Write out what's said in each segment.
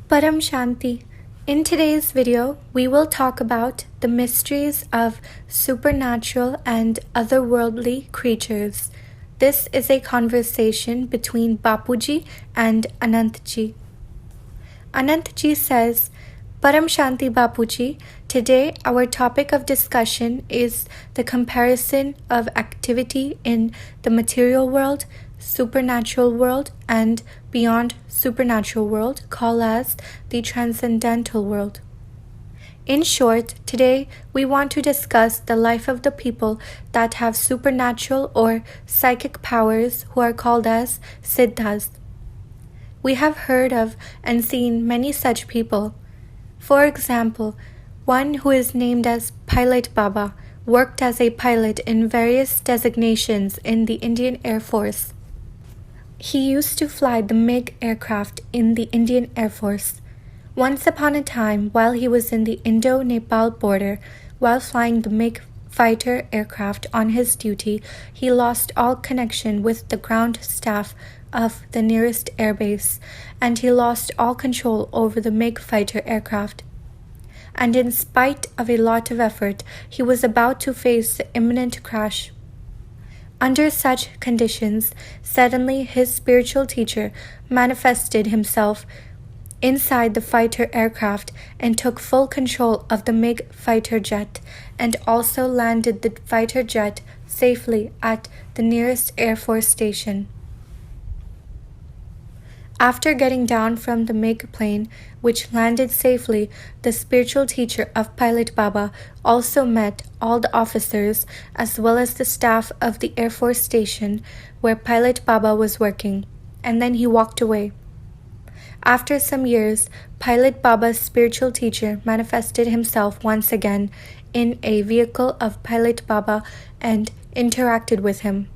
Paramshanti. In today's video, we will talk about the mysteries of supernatural and otherworldly creatures. This is a conversation between Bapuji and Anantji. Anantji says, Paramshanti Bapuji, today our topic of discussion is the comparison of activity in the material world, supernatural world, and beyond supernatural world, called as the transcendental world. In short, today we want to discuss the life of the people that have supernatural or psychic powers who are called as siddhas. We have heard of and seen many such people. For example, one who is named as Pilot Baba worked as a pilot in various designations in the Indian Air Force. He used to fly the MiG aircraft in the Indian Air Force. Once upon a time, while he was in the Indo-Nepal border, while flying the MiG fighter aircraft on his duty, he lost all connection with the ground staff of the nearest airbase, and he lost all control over the MiG fighter aircraft. And in spite of a lot of effort, he was about to face the imminent crash. Under such conditions, suddenly his spiritual teacher manifested himself inside the fighter aircraft and took full control of the MiG fighter jet, and also landed the fighter jet safely at the nearest Air Force station. After getting down from the MiG plane, which landed safely, the spiritual teacher of Pilot Baba also met all the officers as well as the staff of the Air Force station where Pilot Baba was working, and then he walked away. After some years, Pilot Baba's spiritual teacher manifested himself once again in a vehicle of Pilot Baba and interacted with him.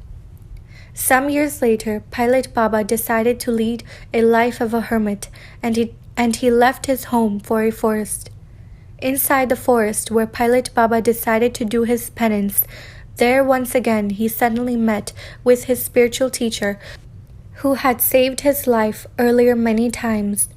Some years later, Pilot Baba decided to lead a life of a hermit, and he left his home for a forest. Inside the forest where Pilot Baba decided to do his penance, there once again he suddenly met with his spiritual teacher, who had saved his life earlier many times.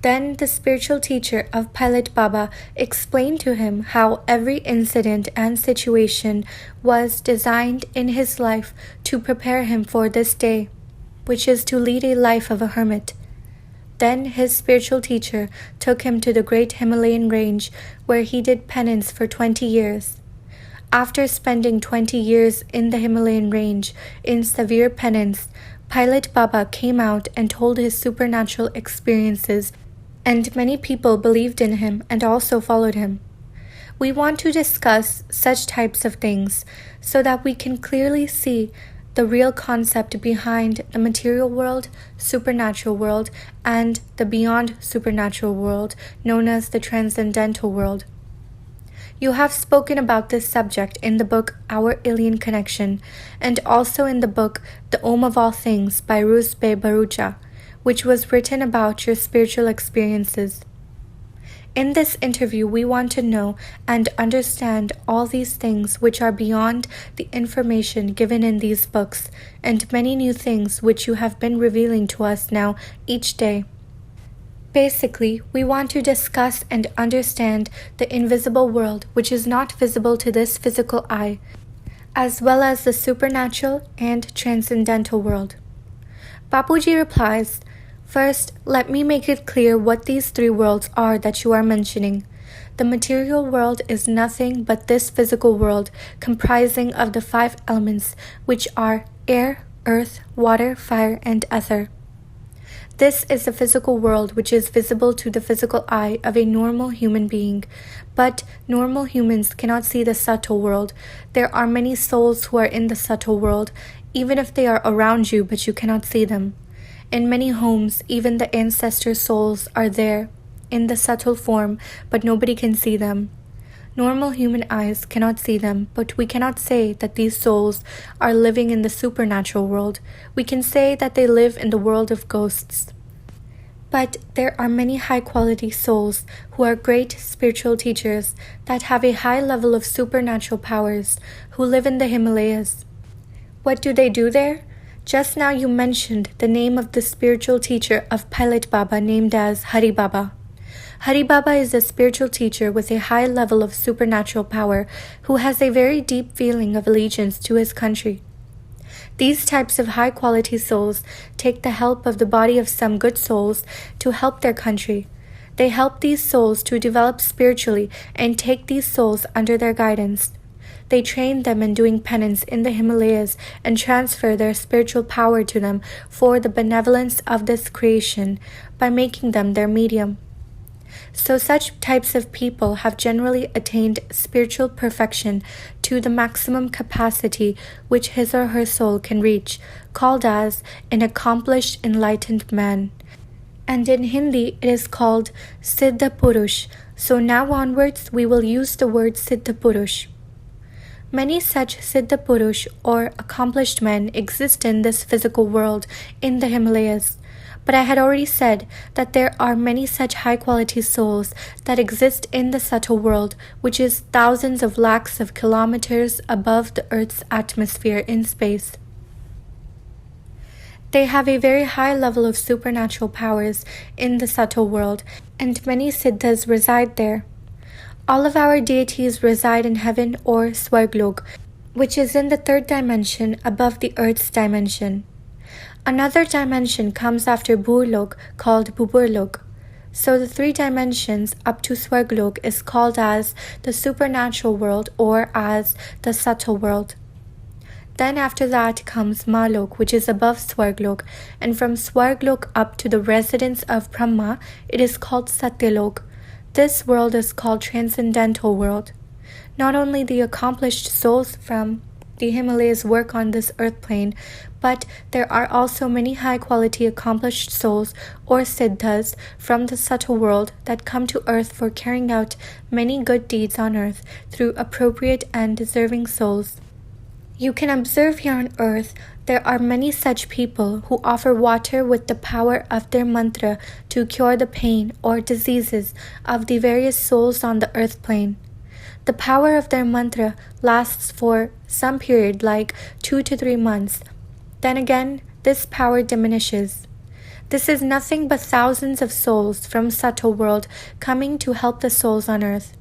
Then the spiritual teacher of Pilot Baba explained to him how every incident and situation was designed in his life to prepare him for this day, which is to lead a life of a hermit. Then his spiritual teacher took him to the great Himalayan range where he did penance for 20 years. After spending 20 years in the Himalayan range in severe penance, Pilot Baba came out and told his supernatural experiences, and many people believed in him and also followed him. We want to discuss such types of things so that we can clearly see the real concept behind the material world, supernatural world, and the beyond supernatural world known as the transcendental world. You have spoken about this subject in the book Our Alien Connection, and also in the book The Om of All Things by Rusbe Barucha, which was written about your spiritual experiences. In this interview, we want to know and understand all these things which are beyond the information given in these books, and many new things which you have been revealing to us now each day. Basically, we want to discuss and understand the invisible world which is not visible to this physical eye, as well as the supernatural and transcendental world. Bapuji replies, First, let me make it clear what these three worlds are that you are mentioning. The material world is nothing but this physical world comprising of the 5 elements, which are air, earth, water, fire, and ether. This is the physical world which is visible to the physical eye of a normal human being. But normal humans cannot see the subtle world. There are many souls who are in the subtle world, even if they are around you, but you cannot see them. In many homes, even the ancestor souls are there in the subtle form, but nobody can see them. Normal human eyes cannot see them, but we cannot say that these souls are living in the supernatural world. We can say that they live in the world of ghosts. But there are many high-quality souls who are great spiritual teachers that have a high level of supernatural powers who live in the Himalayas. What do they do there? Just now you mentioned the name of the spiritual teacher of Pilot Baba named as Hari Baba. Hari Baba is a spiritual teacher with a high level of supernatural power who has a very deep feeling of allegiance to his country. These types of high-quality souls take the help of the body of some good souls to help their country. They help these souls to develop spiritually and take these souls under their guidance. They train them in doing penance in the Himalayas and transfer their spiritual power to them for the benevolence of this creation by making them their medium. So such types of people have generally attained spiritual perfection to the maximum capacity which his or her soul can reach, called as an accomplished enlightened man. And in Hindi it is called Siddha Purush, so now onwards we will use the word Siddha Purush. Many such Siddha Purush or accomplished men exist in this physical world in the Himalayas. But I had already said that there are many such high-quality souls that exist in the subtle world, which is thousands of lakhs of kilometers above the Earth's atmosphere in space. They have a very high level of supernatural powers in the subtle world, and many Siddhas reside there. All of our deities reside in heaven or Swarglok, which is in the third dimension above the Earth's dimension. Another dimension comes after Bhurlok called Buburlok. So the three dimensions up to Swarglok is called as the supernatural world or as the subtle world. Then after that comes Malok, which is above Swarglok, and from Swarglok up to the residence of Brahma, it is called Satyalok. This world is called Transcendental world. Not only the accomplished souls from the Himalayas work on this earth plane, but there are also many high-quality accomplished souls or siddhas from the subtle world that come to earth for carrying out many good deeds on earth through appropriate and deserving souls. You can observe here on earth there are many such people who offer water with the power of their mantra to cure the pain or diseases of the various souls on the earth plane. The power of their mantra lasts for some period like 2 to 3 months. Then again, this power diminishes. This is nothing but thousands of souls from subtle world coming to help the souls on earth.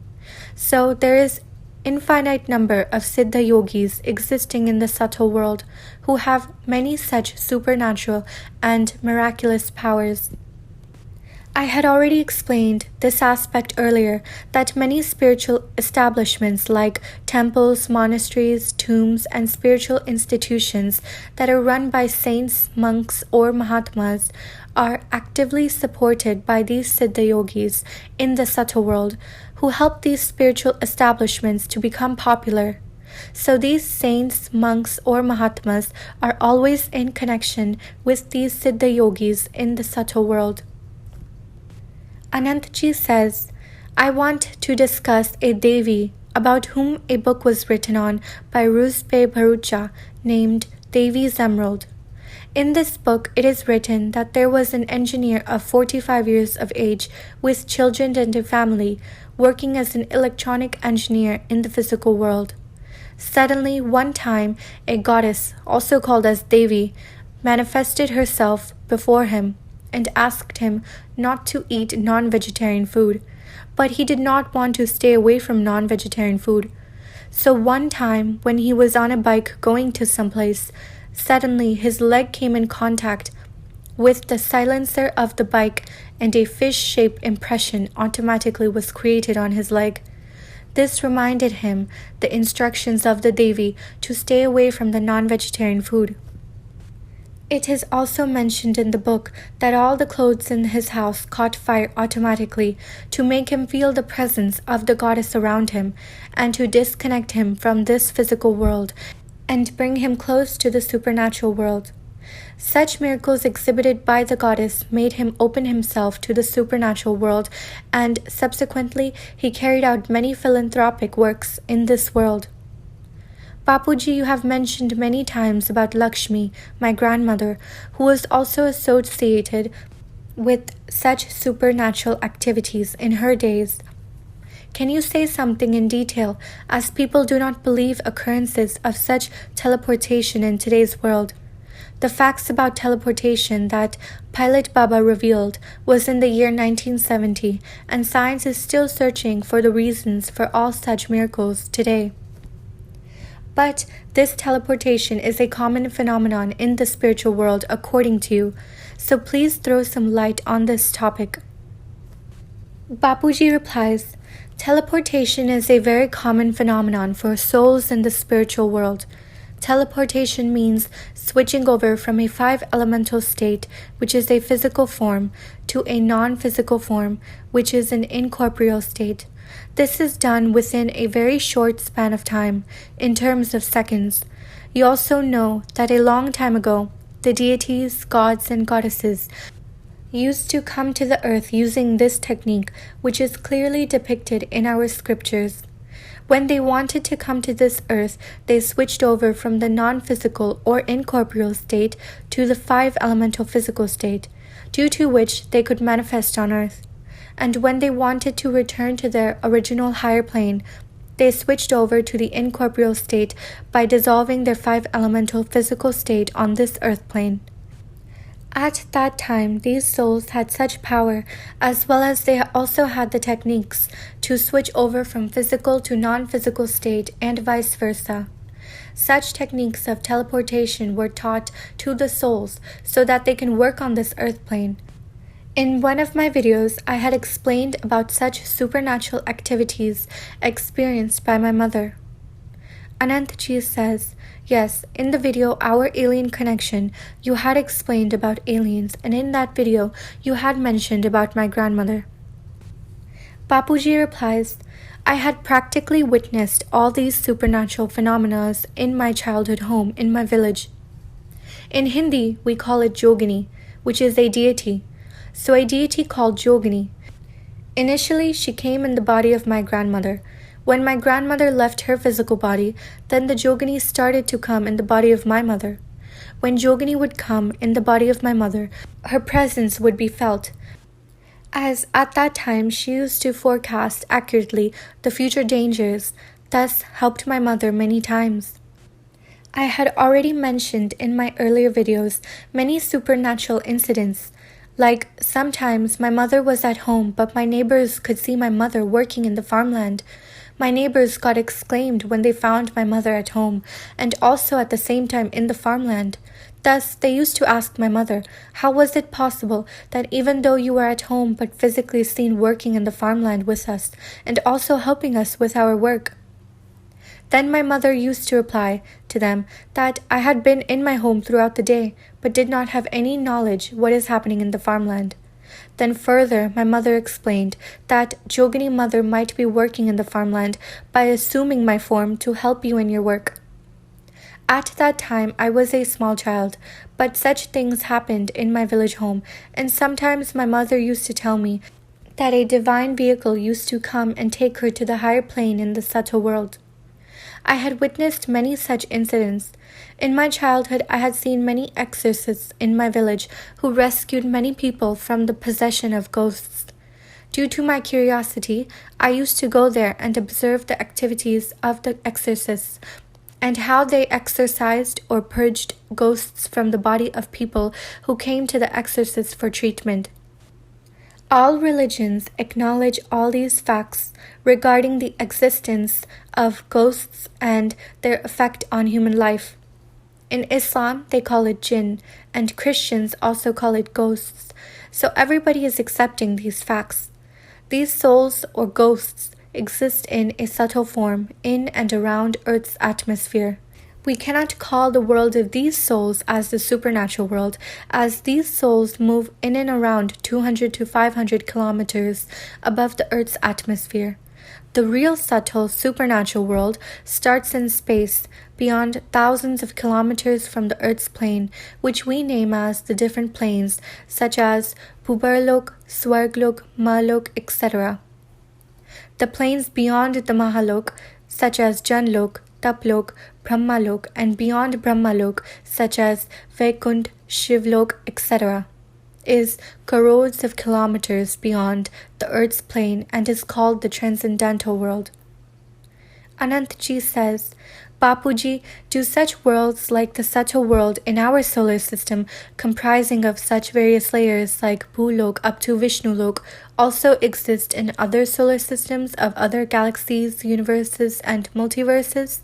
So there is infinite number of Siddha yogis existing in the subtle world who have many such supernatural and miraculous powers. I had already explained this aspect earlier, that many spiritual establishments like temples, monasteries, tombs, and spiritual institutions that are run by saints, monks, or Mahatmas are actively supported by these Siddha yogis in the subtle world who help these spiritual establishments to become popular. So these saints, monks, or Mahatmas are always in connection with these Siddha yogis in the subtle world. Anantji says, I want to discuss a Devi about whom a book was written on by Ruspe Bharucha named Devi's Emerald. In this book, it is written that there was an engineer of 45 years of age with children and a family working as an electronic engineer in the physical world. Suddenly, one time, a goddess, also called as Devi, manifested herself before him and asked him not to eat non-vegetarian food, but he did not want to stay away from non-vegetarian food. So one time, when he was on a bike going to someplace, suddenly his leg came in contact with the silencer of the bike and a fish-shaped impression automatically was created on his leg. This reminded him the instructions of the Devi to stay away from the non-vegetarian food. It is also mentioned in the book that all the clothes in his house caught fire automatically to make him feel the presence of the goddess around him and to disconnect him from this physical world and bring him close to the supernatural world. Such miracles exhibited by the goddess made him open himself to the supernatural world, and subsequently he carried out many philanthropic works in this world. Bapuji, you have mentioned many times about Lakshmi, my grandmother, who was also associated with such supernatural activities in her days. Can you say something in detail, as people do not believe occurrences of such teleportation in today's world? The facts about teleportation that Pilot Baba revealed was in the year 1970, and science is still searching for the reasons for all such miracles today. But this teleportation is a common phenomenon in the spiritual world according to you, so please throw some light on this topic. Bapuji replies, teleportation is a very common phenomenon for souls in the spiritual world. Teleportation means switching over from a 5-elemental state, which is a physical form, to a non-physical form, which is an incorporeal state. This is done within a very short span of time, in terms of seconds. You also know that a long time ago, the deities, gods, and goddesses used to come to the earth using this technique, which is clearly depicted in our scriptures. When they wanted to come to this earth, they switched over from the non-physical or incorporeal state to the 5-elemental physical state, due to which they could manifest on earth. And when they wanted to return to their original higher plane, they switched over to the incorporeal state by dissolving their 5-elemental physical state on this earth plane. At that time, these souls had such power, as well as they also had the techniques to switch over from physical to non-physical state and vice versa. Such techniques of teleportation were taught to the souls so that they can work on this earth plane. In one of my videos, I had explained about such supernatural activities experienced by my mother. Anant says, yes, in the video Our Alien Connection, you had explained about aliens, and in that video, you had mentioned about my grandmother. Bapuji replies, I had practically witnessed all these supernatural phenomena in my childhood home in my village. In Hindi, we call it Jogini, which is a deity. So a deity called Jogini. Initially, she came in the body of my grandmother. When my grandmother left her physical body, then the Jogini started to come in the body of my mother. When Jogini would come in the body of my mother, her presence would be felt, as at that time she used to forecast accurately the future dangers, thus helped my mother many times. I had already mentioned in my earlier videos many supernatural incidents. Like, sometimes my mother was at home, but my neighbors could see my mother working in the farmland. My neighbors got exclaimed when they found my mother at home, and also at the same time in the farmland. Thus, they used to ask my mother, how was it possible that even though you were at home but physically seen working in the farmland with us, and also helping us with our work? Then my mother used to reply to them that I had been in my home throughout the day, but did not have any knowledge what is happening in the farmland. Then further, my mother explained that Jogini mother might be working in the farmland by assuming my form to help you in your work. At that time, I was a small child, but such things happened in my village home, and sometimes my mother used to tell me that a divine vehicle used to come and take her to the higher plane in the subtle world. I had witnessed many such incidents. In my childhood, I had seen many exorcists in my village who rescued many people from the possession of ghosts. Due to my curiosity, I used to go there and observe the activities of the exorcists and how they exorcised or purged ghosts from the body of people who came to the exorcist for treatment. All religions acknowledge all these facts regarding the existence of ghosts and their effect on human life. In Islam, they call it jinn, and Christians also call it ghosts, so everybody is accepting these facts. These souls or ghosts exist in a subtle form in and around Earth's atmosphere. We cannot call the world of these souls as the supernatural world, as these souls move in and around 200 to 500 kilometers above the Earth's atmosphere. The real subtle supernatural world starts in space, beyond thousands of kilometers from the Earth's plane, which we name as the different planes, such as Bhubarlok, Swarglok, Mahalok, etc. The planes beyond the Mahalok, such as Janlok, Taplok, Brahmalok, and beyond Brahmalok, such as Vaikunth, Shivlok, etc., is crores of kilometers beyond the Earth's plane and is called the Transcendental world. Anant says, Bapuji, do such worlds like the subtle world in our solar system, comprising of such various layers like Bhulok up to Vishnulok, also exist in other solar systems of other galaxies, universes, and multiverses?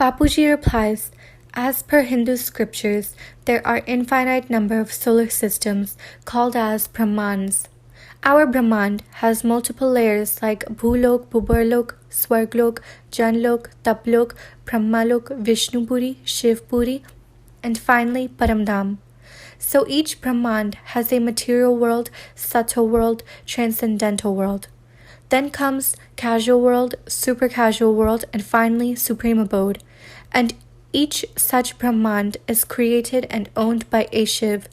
Bapuji replies, as per Hindu scriptures, there are infinite number of solar systems called as Brahmans. Our Brahmand has multiple layers like Bhulok, Bhubarlok, Swarglok, Janlok, Taplok, Brahmalok, Vishnupuri, Shivpuri, and finally Paramdham. So each Brahmand has a material world, subtle world, transcendental world. Then comes casual world, super casual world, and finally supreme abode. And each such Brahmand is created and owned by a Shiv.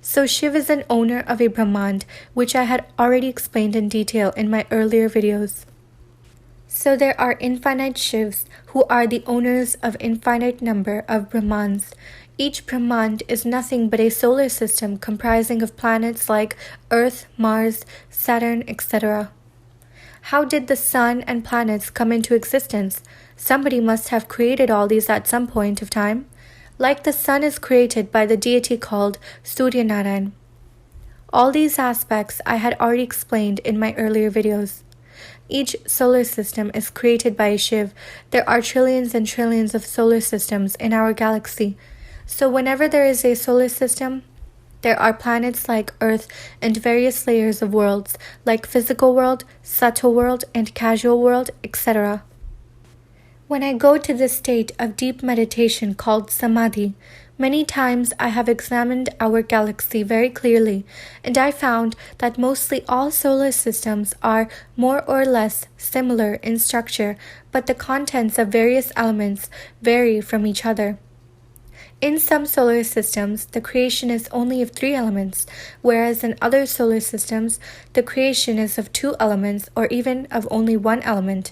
So Shiv is an owner of a Brahmand, which I had already explained in detail in my earlier videos. So there are infinite Shivs who are the owners of infinite number of Brahmans. Each Brahmand is nothing but a solar system comprising of planets like Earth, Mars, Saturn, etc. How did the sun and planets come into existence? Somebody must have created all these at some point of time. Like the sun is created by the deity called Surya Narayan. All these aspects I had already explained in my earlier videos. Each solar system is created by a Shiv. There are trillions and trillions of solar systems in our galaxy. So whenever there is a solar system, there are planets like Earth and various layers of worlds like physical world, subtle world, and casual world, etc. When I go to this state of deep meditation called Samadhi, many times I have examined our galaxy very clearly, and I found that mostly all solar systems are more or less similar in structure, but the contents of various elements vary from each other. In some solar systems, the creation is only of 3 elements, whereas in other solar systems, the creation is of 2 elements or even of only 1 element.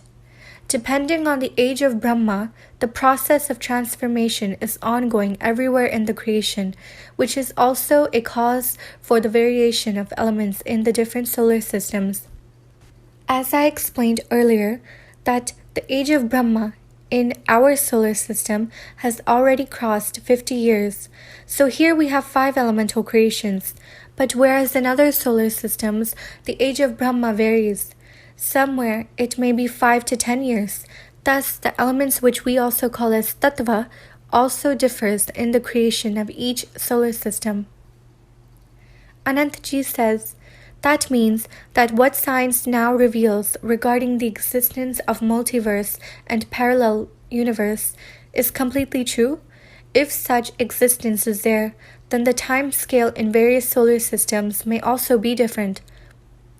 Depending on the age of Brahma, the process of transformation is ongoing everywhere in the creation, which is also a cause for the variation of elements in the different solar systems. As I explained earlier, that the age of Brahma in our solar system has already crossed 50 years. So here we have 5 elemental creations, but whereas in other solar systems, the age of Brahma varies. Somewhere it may be 5 to 10 years. Thus, the elements which we also call as tattva also differs in the creation of each solar system. Anant ji says, that means that what science now reveals regarding the existence of multiverse and parallel universe is completely true? If such existence is there, then the time scale in various solar systems may also be different.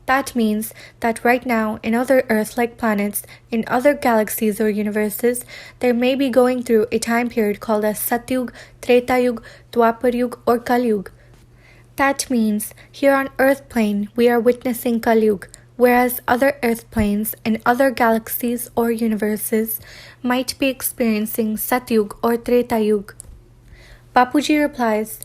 That means that right now, in other Earth-like planets, in other galaxies or universes, there may be going through a time period called as Satyug, Tretayug, Dwaparyug, or Kalyug. That means here on Earth plane, we are witnessing Kalyug, whereas other Earth planes in other galaxies or universes might be experiencing Satyug or Tretayug. Bapuji replies,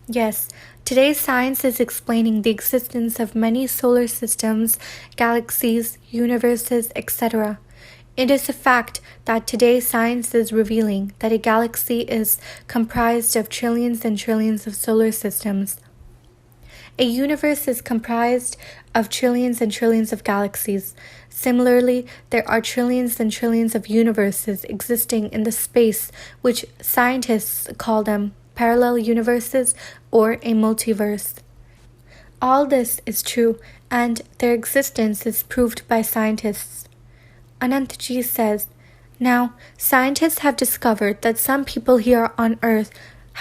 yes, today's science is explaining the existence of many solar systems, galaxies, universes, etc. It is a fact that today science is revealing that a galaxy is comprised of trillions and trillions of solar systems. A universe is comprised of trillions and trillions of galaxies. Similarly, there are trillions and trillions of universes existing in the space, which scientists call them parallel universes or a multiverse. All this is true, and their existence is proved by scientists. Anantji says, now, scientists have discovered that some people here on Earth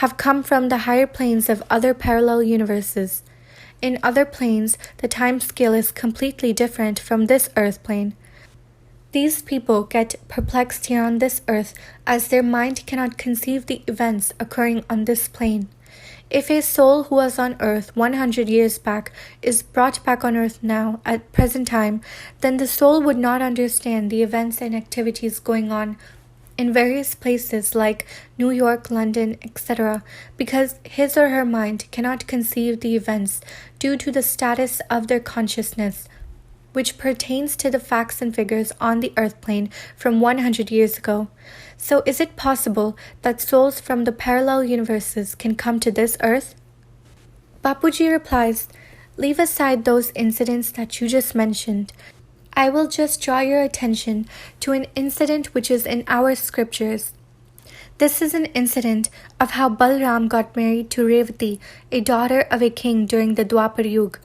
have come from the higher planes of other parallel universes. In other planes, the time scale is completely different from this Earth plane. These people get perplexed here on this earth as their mind cannot conceive the events occurring on this plane. If a soul who was on earth 100 years back is brought back on earth now at present time, then the soul would not understand the events and activities going on in various places like New York, London, etc., because his or her mind cannot conceive the events due to the status of their consciousness. which pertains to the facts and figures on the earth plane from 100 years ago. So is it possible that souls from the parallel universes can come to this earth? Bapuji replies, leave aside those incidents that you just mentioned. I will just draw your attention to an incident which is in our scriptures. This is an incident of how Balram got married to Revati, a daughter of a king during the Dwapar Yuga.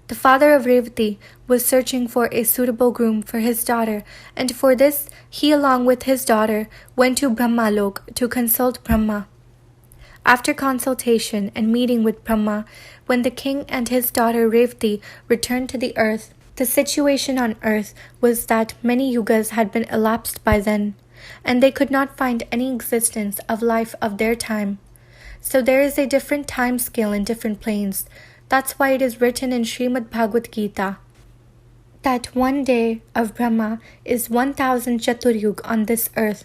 The father of Revati was searching for a suitable groom for his daughter, and for this he along with his daughter went to Brahmalok to consult Brahma. After consultation and meeting with Brahma, when the king and his daughter Revati returned to the earth, the situation on earth was that many yugas had been elapsed by then, and they could not find any existence of life of their time. So there is a different time scale in different planes. That's why it is written in Srimad Bhagavad Gita that one day of Brahma is 1000 Chaturyug on this earth.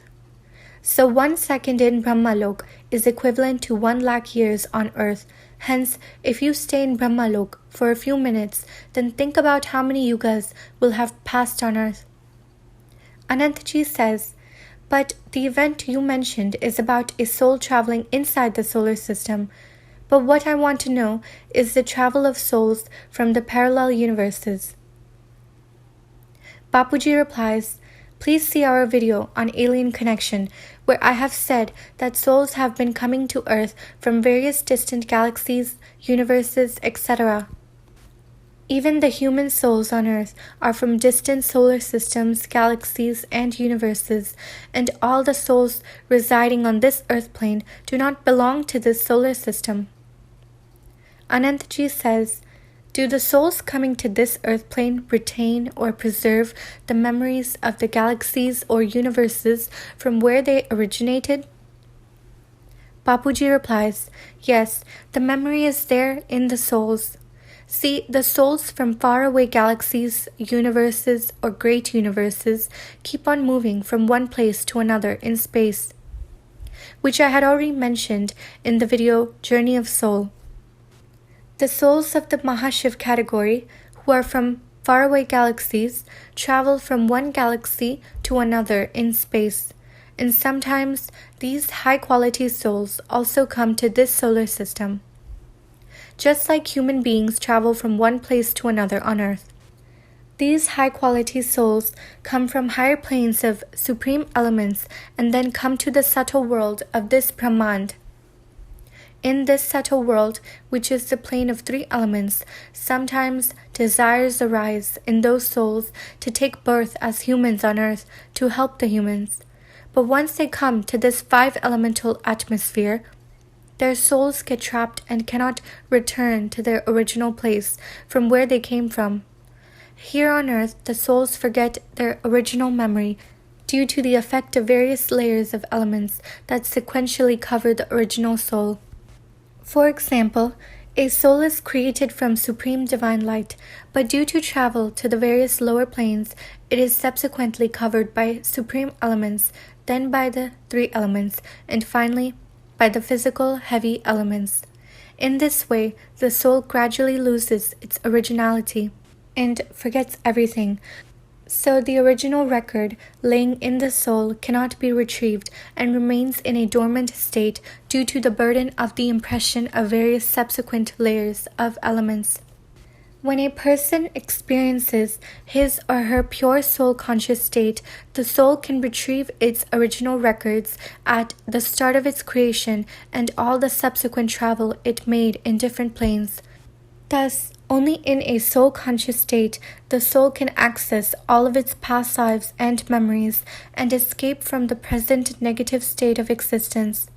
So 1 second in Brahmalok is equivalent to 1,00,000 years on earth. Hence, if you stay in Brahmalok for a few minutes, then think about how many yugas will have passed on earth. Anantji says, but the event you mentioned is about a soul traveling inside the solar system. But what I want to know is the travel of souls from the parallel universes. Bapuji replies, please see our video on alien connection, where I have said that souls have been coming to Earth from various distant galaxies, universes, etc. Even the human souls on Earth are from distant solar systems, galaxies, and universes, and all the souls residing on this Earth plane do not belong to this solar system. Anantji says, do the souls coming to this earth plane retain or preserve the memories of the galaxies or universes from where they originated? Bapuji replies, yes, the memory is there in the souls. See, the souls from faraway galaxies, universes, or great universes keep on moving from one place to another in space, which I had already mentioned in the video Journey of Soul. The souls of the Mahashiv category, who are from faraway galaxies, travel from one galaxy to another in space, and sometimes these high-quality souls also come to this solar system, just like human beings travel from one place to another on Earth. These high-quality souls come from higher planes of supreme elements and then come to the subtle world of this Brahmand. In this subtle world, which is the plane of 3 elements, sometimes desires arise in those souls to take birth as humans on Earth to help the humans. But once they come to this 5-elemental atmosphere, their souls get trapped and cannot return to their original place from where they came from. Here on Earth, the souls forget their original memory due to the effect of various layers of elements that sequentially cover the original soul. For example, a soul is created from supreme divine light, but due to travel to the various lower planes, it is subsequently covered by supreme elements, then by the 3 elements, and finally by the physical heavy elements. In this way, the soul gradually loses its originality and forgets everything. So the original record laying in the soul cannot be retrieved and remains in a dormant state due to the burden of the impression of various subsequent layers of elements. When a person experiences his or her pure soul conscious state, the soul can retrieve its original records at the start of its creation and all the subsequent travel it made in different planes. Thus, only in a soul-conscious state, the soul can access all of its past lives and memories and escape from the present negative state of existence.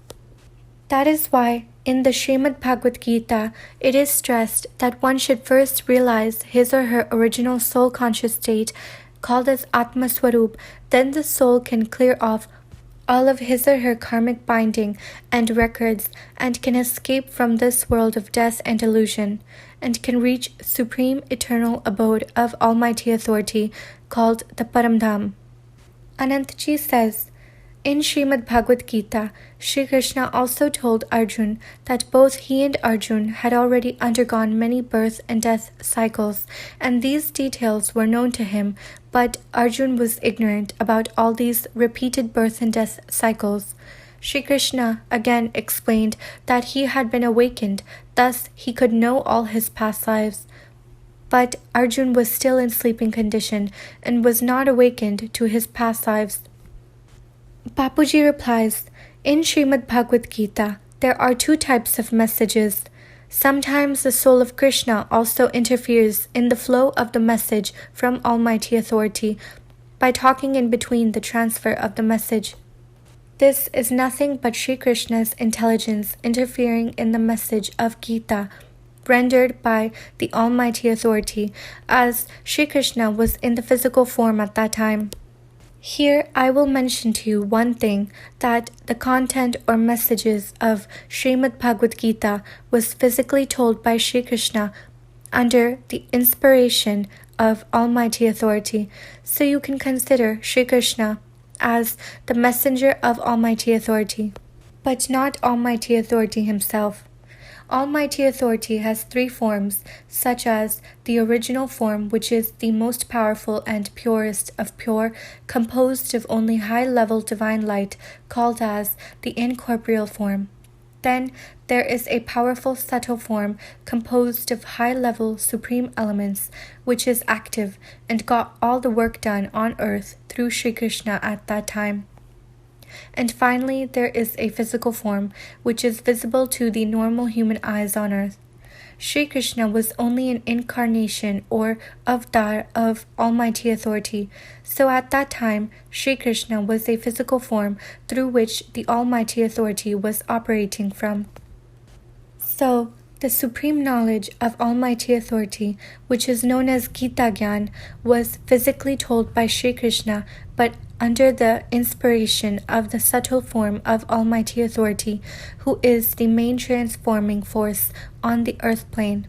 That is why, in the Srimad Bhagavad Gita, it is stressed that one should first realize his or her original soul-conscious state, called as Atma Swarup, then the soul can clear off all of his or her karmic binding and records and can escape from this world of death and illusion, and can reach supreme eternal abode of Almighty Authority called the Paramdham. Anantji says, In Srimad Bhagavad Gita, Sri Krishna also told Arjun that both he and Arjun had already undergone many birth and death cycles, and these details were known to him, but Arjun was ignorant about all these repeated birth and death cycles. Sri Krishna again explained that he had been awakened, thus he could know all his past lives. But Arjun was still in sleeping condition and was not awakened to his past lives. Bapuji replies, in Srimad Bhagavad Gita, there are two types of messages. Sometimes the soul of Krishna also interferes in the flow of the message from Almighty Authority by talking in between the transfer of the message. This is nothing but Sri Krishna's intelligence interfering in the message of Gita, rendered by the Almighty Authority, as Sri Krishna was in the physical form at that time. Here I will mention to you one thing, that the content or messages of Srimad Bhagavad Gita was physically told by Sri Krishna under the inspiration of Almighty Authority, so you can consider Sri Krishna as the messenger of Almighty Authority, but not Almighty Authority himself. Almighty Authority has three forms, such as the original form, which is the most powerful and purest of pure, composed of only high-level divine light, called as the incorporeal form. Then there is a powerful subtle form composed of high-level supreme elements, which is active and got all the work done on earth through Sri Krishna at that time. And finally, there is a physical form, which is visible to the normal human eyes on earth. Sri Krishna was only an incarnation or avatar of Almighty Authority, so at that time, Sri Krishna was a physical form through which the Almighty Authority was operating from. So, the supreme knowledge of Almighty Authority, which is known as Gita Gyan, was physically told by Sri Krishna, but under the inspiration of the subtle form of Almighty Authority, who is the main transforming force on the earth plane.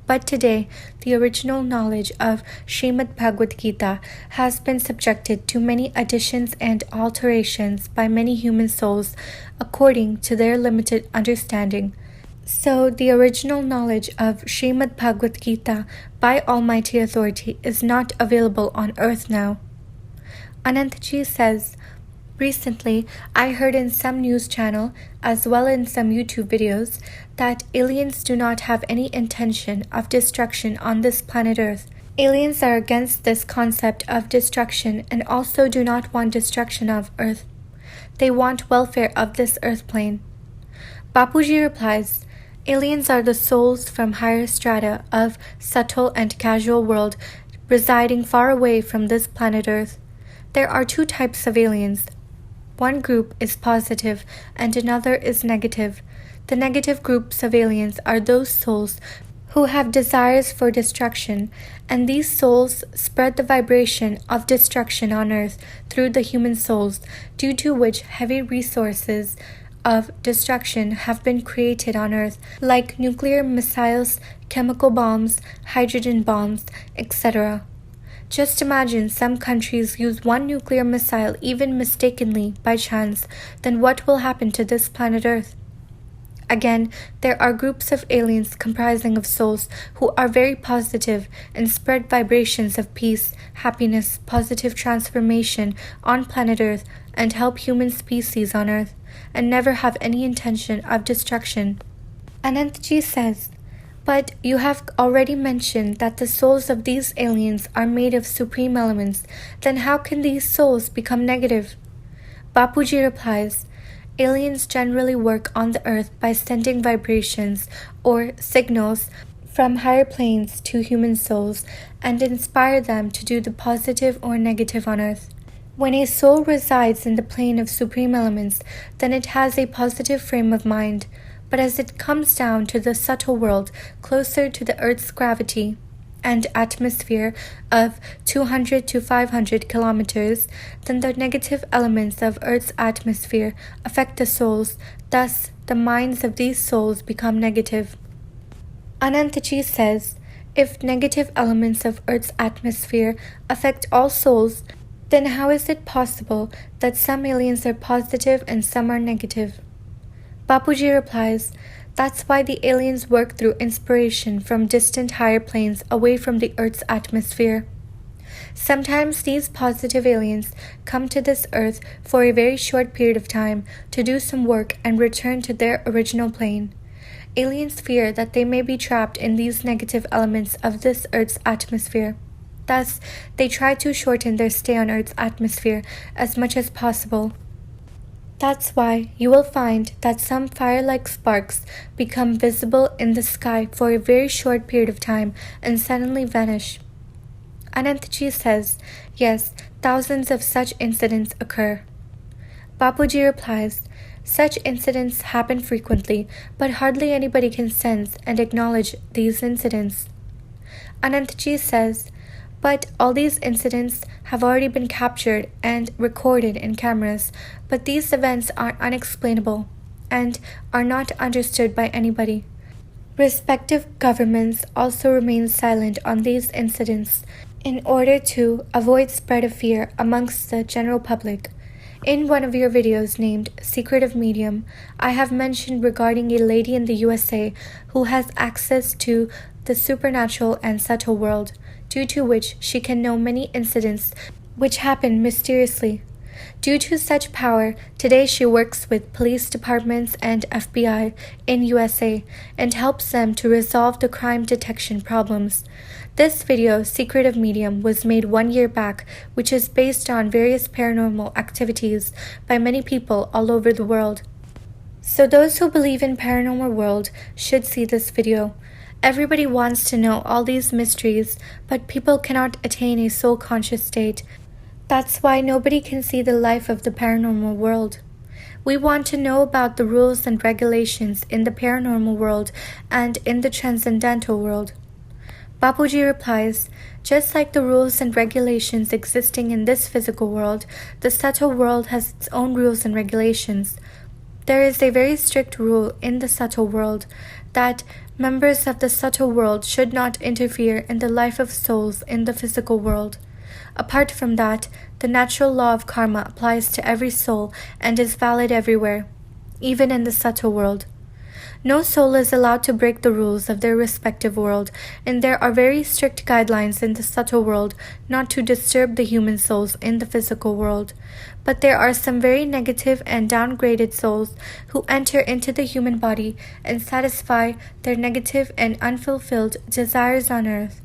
But today, the original knowledge of Srimad Bhagavad Gita has been subjected to many additions and alterations by many human souls according to their limited understanding. So, the original knowledge of Srimad Bhagavad Gita by Almighty Authority is not available on earth now. Anantji says, recently I heard in some news channel, as well in some YouTube videos, that aliens do not have any intention of destruction on this planet Earth. Aliens are against this concept of destruction and also do not want destruction of Earth. They want welfare of this Earth plane. Bapuji replies, aliens are the souls from higher strata of subtle and casual world residing far away from this planet Earth. There are two types of aliens. One group is positive and another is negative. The negative groups of aliens are those souls who have desires for destruction, and these souls spread the vibration of destruction on earth through the human souls, due to which heavy resources of destruction have been created on earth, like nuclear missiles, chemical bombs, hydrogen bombs, etc. Just imagine some countries use one nuclear missile even mistakenly by chance, then what will happen to this planet Earth? Again, there are groups of aliens comprising of souls who are very positive and spread vibrations of peace, happiness, positive transformation on planet Earth and help human species on Earth, and never have any intention of destruction. Anantji says, but you have already mentioned that the souls of these aliens are made of supreme elements, then how can these souls become negative? Bapuji replies, aliens generally work on the earth by sending vibrations or signals from higher planes to human souls and inspire them to do the positive or negative on earth. When a soul resides in the plane of supreme elements, then it has a positive frame of mind. But as it comes down to the subtle world, closer to the Earth's gravity and atmosphere of 200 to 500 kilometers, then the negative elements of Earth's atmosphere affect the souls, thus the minds of these souls become negative. Anantji says, if negative elements of Earth's atmosphere affect all souls, Then how is it possible that some aliens are positive and some are negative? Bapuji replies, that's why the aliens work through inspiration from distant higher planes away from the Earth's atmosphere. Sometimes these positive aliens come to this Earth for a very short period of time to do some work and return to their original plane. Aliens fear that they may be trapped in these negative elements of this Earth's atmosphere. Thus, they try to shorten their stay on Earth's atmosphere as much as possible. That's why you will find that some fire-like sparks become visible in the sky for a very short period of time and suddenly vanish. Anantji says, yes, thousands of such incidents occur. Bapuji replies, such incidents happen frequently, but hardly anybody can sense and acknowledge these incidents. Anantji says, but all these incidents have already been captured and recorded in cameras, but these events are unexplainable and are not understood by anybody. Respective governments also remain silent on these incidents in order to avoid spread of fear amongst the general public. In one of your videos named Secret of Medium, I have mentioned regarding a lady in the USA who has access to the supernatural and subtle world, due to which she can know many incidents which happen mysteriously. Due to such power, today she works with police departments and FBI in USA and helps them to resolve the crime detection problems. This video, Secret of Medium, was made 1 year back, which is based on various paranormal activities by many people all over the world. So those who believe in paranormal world should see this video. Everybody wants to know all these mysteries, but people cannot attain a soul conscious state. That's why nobody can see the life of the paranormal world. We want to know about the rules and regulations in the paranormal world and in the transcendental world. Bapuji replies, just like the rules and regulations existing in this physical world, the subtle world has its own rules and regulations. There is a very strict rule in the subtle world that members of the subtle world should not interfere in the life of souls in the physical world. Apart from that, the natural law of karma applies to every soul and is valid everywhere, even in the subtle world. No soul is allowed to break the rules of their respective world, and there are very strict guidelines in the subtle world not to disturb the human souls in the physical world. But there are some very negative and downgraded souls who enter into the human body and satisfy their negative and unfulfilled desires on earth.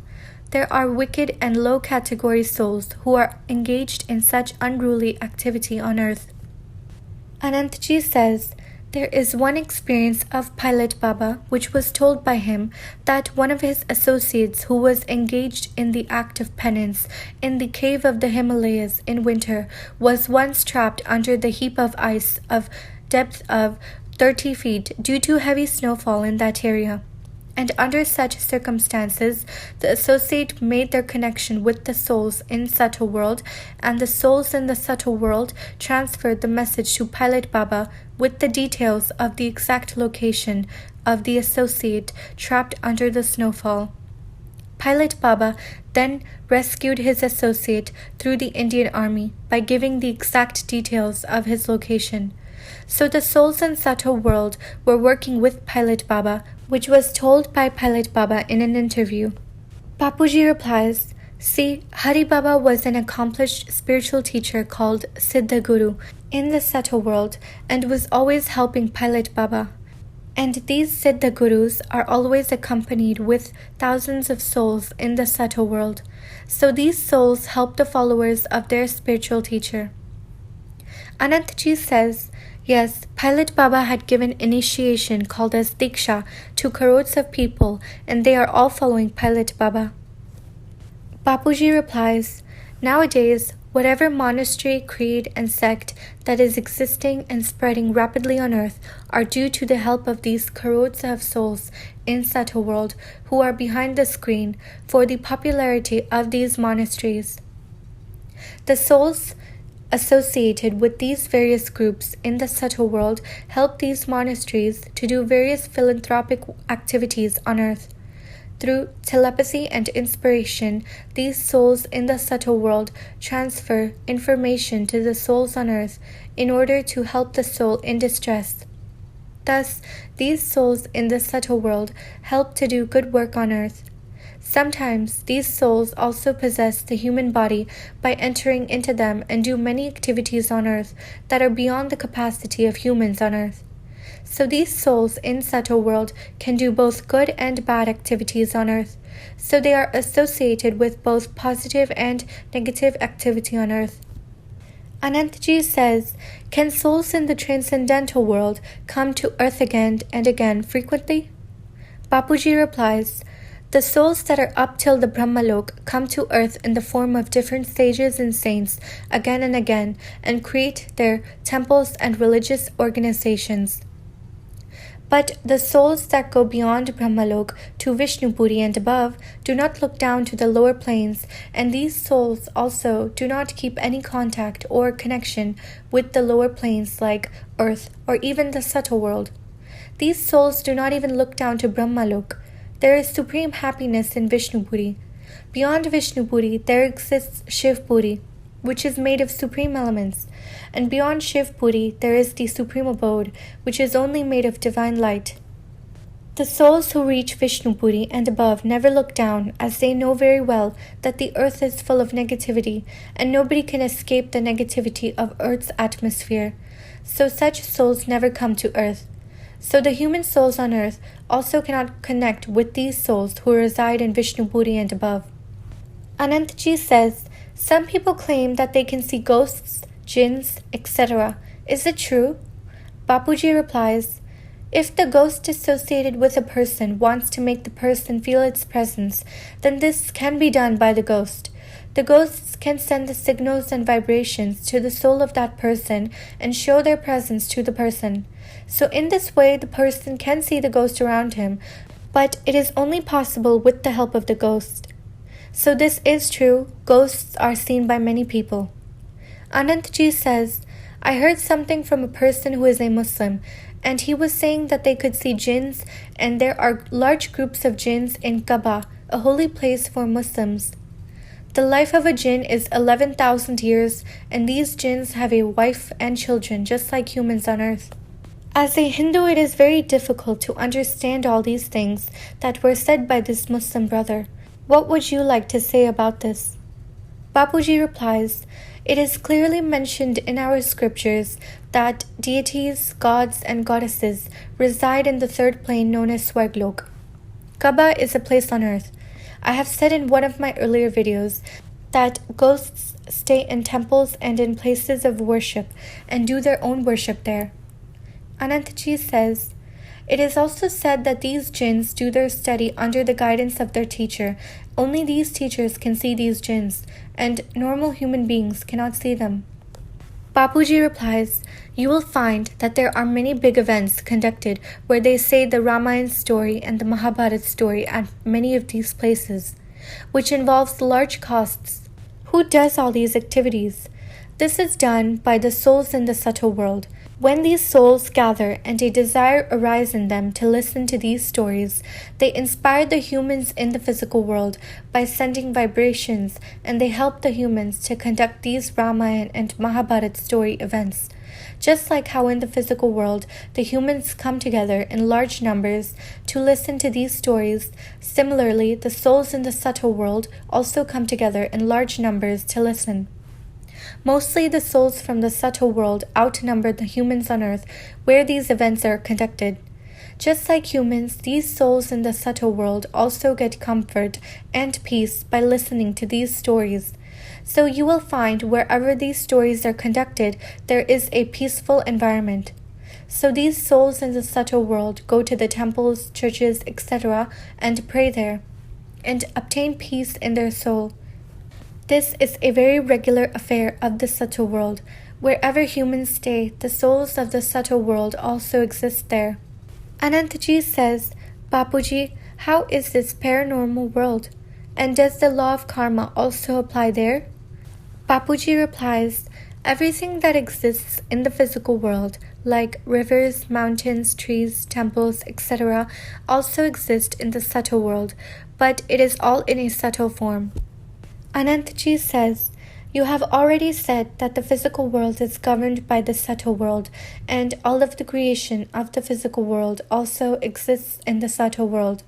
There are wicked and low-category souls who are engaged in such unruly activity on earth. Anantji says, there is one experience of Pilot Baba which was told by him that one of his associates who was engaged in the act of penance in the cave of the Himalayas in winter was once trapped under the heap of ice of depth of 30 feet due to heavy snowfall in that area. And under such circumstances, the associate made their connection with the souls in subtle world, and the souls in the subtle world transferred the message to Pilot Baba with the details of the exact location of the associate trapped under the snowfall. Pilot Baba then rescued his associate through the Indian Army by giving the exact details of his location. So the souls in subtle world were working with Pilot Baba, which was told by Pilot Baba in an interview. Bapuji replies, see, Hari Baba was an accomplished spiritual teacher called Siddha Guru in the subtle world and was always helping Pilot Baba. And these Siddha Gurus are always accompanied with thousands of souls in the subtle world. So these souls help the followers of their spiritual teacher. Anantji says, yes, Pilot Baba had given initiation called as Diksha to crores of people, and they are all following Pilot Baba. Bapuji replies, nowadays, whatever monastery, creed, and sect that is existing and spreading rapidly on earth are due to the help of these crores of souls in subtle world who are behind the screen for the popularity of these monasteries. The souls associated with these various groups in the subtle world help these monasteries to do various philanthropic activities on earth. Through telepathy and inspiration, these souls in the subtle world transfer information to the souls on earth in order to help the soul in distress. Thus, these souls in the subtle world help to do good work on earth. Sometimes these souls also possess the human body by entering into them and do many activities on earth that are beyond the capacity of humans on earth. So these souls in subtle world can do both good and bad activities on earth. So they are associated with both positive and negative activity on earth. Anantji says, can souls in the transcendental world come to earth again and again frequently? Bapuji replies, the souls that are up till the Brahmalok come to earth in the form of different sages and saints again and create their temples and religious organizations. But the souls that go beyond Brahmalok to Vishnupuri and above do not look down to the lower planes, and these souls also do not keep any contact or connection with the lower planes like earth or even the subtle world. These souls do not even look down to Brahmalok. There is supreme happiness in Vishnupuri. Beyond Vishnupuri, there exists Shivpuri, which is made of supreme elements, and beyond Shivpuri, there is the supreme abode, which is only made of divine light. The souls who reach Vishnupuri and above never look down, as they know very well that the earth is full of negativity, and nobody can escape the negativity of earth's atmosphere. So such souls never come to earth. So the human souls on earth also cannot connect with these souls who reside in Vishnupuri and above. Anantji says, some people claim that they can see ghosts, jinns, etc. Is it true? Bapuji replies, if the ghost associated with a person wants to make the person feel its presence, then this can be done by the ghost. The ghosts can send the signals and vibrations to the soul of that person and show their presence to the person. So in this way, the person can see the ghost around him, but it is only possible with the help of the ghost. So this is true, ghosts are seen by many people. Anantji says, I heard something from a person who is a Muslim, and he was saying that they could see jinns, and there are large groups of jinns in Kaaba, a holy place for Muslims. The life of a jinn is 11,000 years, and these jinns have a wife and children just like humans on earth. As a Hindu, it is very difficult to understand all these things that were said by this Muslim brother. What would you like to say about this? Bapuji replies, it is clearly mentioned in our scriptures that deities, gods, and goddesses reside in the third plane known as Swarglok. Kaaba is a place on earth. I have said in one of my earlier videos that ghosts stay in temples and in places of worship and do their own worship there. Anantji says, it is also said that these jinns do their study under the guidance of their teacher. Only these teachers can see these jinns, and normal human beings cannot see them. Bapuji replies, you will find that there are many big events conducted where they say the Ramayana story and the Mahabharata story at many of these places, which involves large costs. Who does all these activities? This is done by the souls in the subtle world. When these souls gather and a desire arises in them to listen to these stories, they inspire the humans in the physical world by sending vibrations, and they help the humans to conduct these Ramayana and Mahabharata story events. Just like how in the physical world the humans come together in large numbers to listen to these stories, similarly the souls in the subtle world also come together in large numbers to listen. Mostly the souls from the subtle world outnumber the humans on earth where these events are conducted. Just like humans, these souls in the subtle world also get comfort and peace by listening to these stories. So you will find wherever these stories are conducted, there is a peaceful environment. So these souls in the subtle world go to the temples, churches, etc. and pray there, and obtain peace in their soul. This is a very regular affair of the subtle world. Wherever humans stay, the souls of the subtle world also exist there. Anantji says, Bapuji, how is this paranormal world? And does the law of karma also apply there? Bapuji replies, everything that exists in the physical world, like rivers, mountains, trees, temples, etc., also exist in the subtle world, but it is all in a subtle form. Anantji says, "You have already said that the physical world is governed by the subtle world, and all of the creation of the physical world also exists in the subtle world."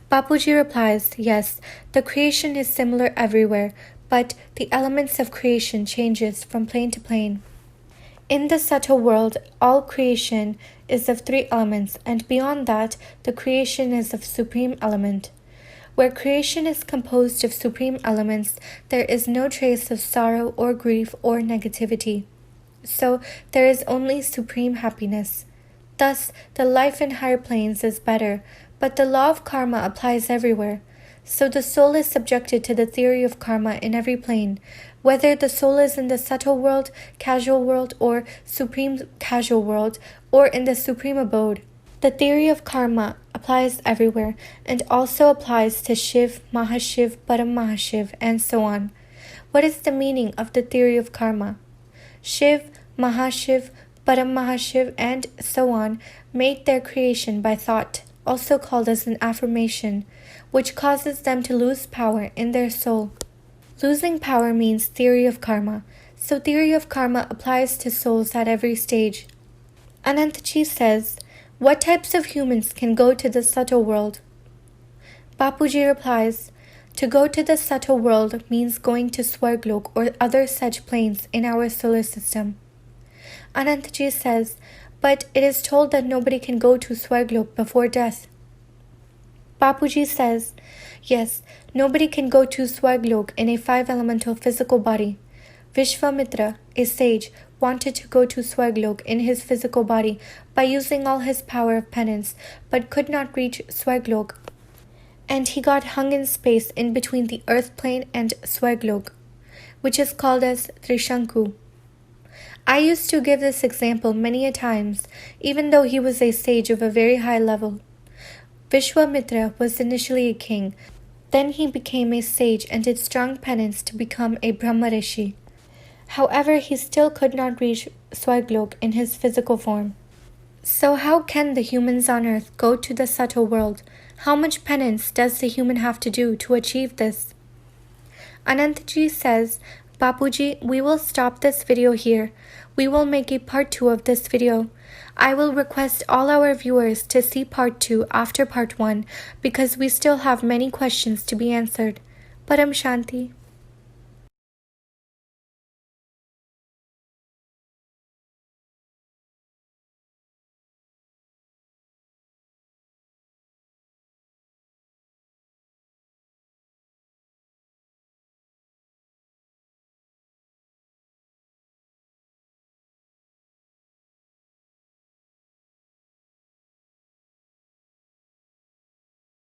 Bapuji replies, "Yes, the creation is similar everywhere, but the elements of creation changes from plane to plane. In the subtle world, all creation is of 3 elements, and beyond that, the creation is of supreme element. Where creation is composed of supreme elements, there is no trace of sorrow or grief or negativity. So there is only supreme happiness. Thus, the life in higher planes is better, but the law of karma applies everywhere. So the soul is subjected to the theory of karma in every plane, whether the soul is in the subtle world, casual world, or supreme casual world, or in the supreme abode. The theory of karma applies everywhere, and also applies to Shiv, Mahashiv, Paramshanti, and so on. What is the meaning of the theory of karma? Shiv, Mahashiv, Paramshanti, and so on made their creation by thought, also called as an affirmation, which causes them to lose power in their soul. Losing power means theory of karma, so theory of karma applies to souls at every stage. Anantji says, "What types of humans can go to the subtle world?" Bapuji replies, "To go to the subtle world means going to Swarglok or other such planes in our solar system." Anantji says, "But it is told that nobody can go to Swarglok before death." Bapuji says, "Yes, nobody can go to Swarglok in a 5-elemental physical body. Vishwamitra, a sage, wanted to go to Swarglok in his physical body by using all his power of penance, but could not reach Swarglok, and he got hung in space in between the earth plane and Swarglok, which is called as Trishanku. I used to give this example many a times, even though he was a sage of a very high level. Vishwamitra was initially a king, then he became a sage and did strong penance to become a Brahma Rishi. However, he still could not reach Swarglok in his physical form. So how can the humans on earth go to the subtle world? How much penance does the human have to do to achieve this?" Anantji says, "Bapuji, we will stop this video here. We will make a part 2 of this video. I will request all our viewers to see part 2 after part 1 because we still have many questions to be answered. Paramshanti."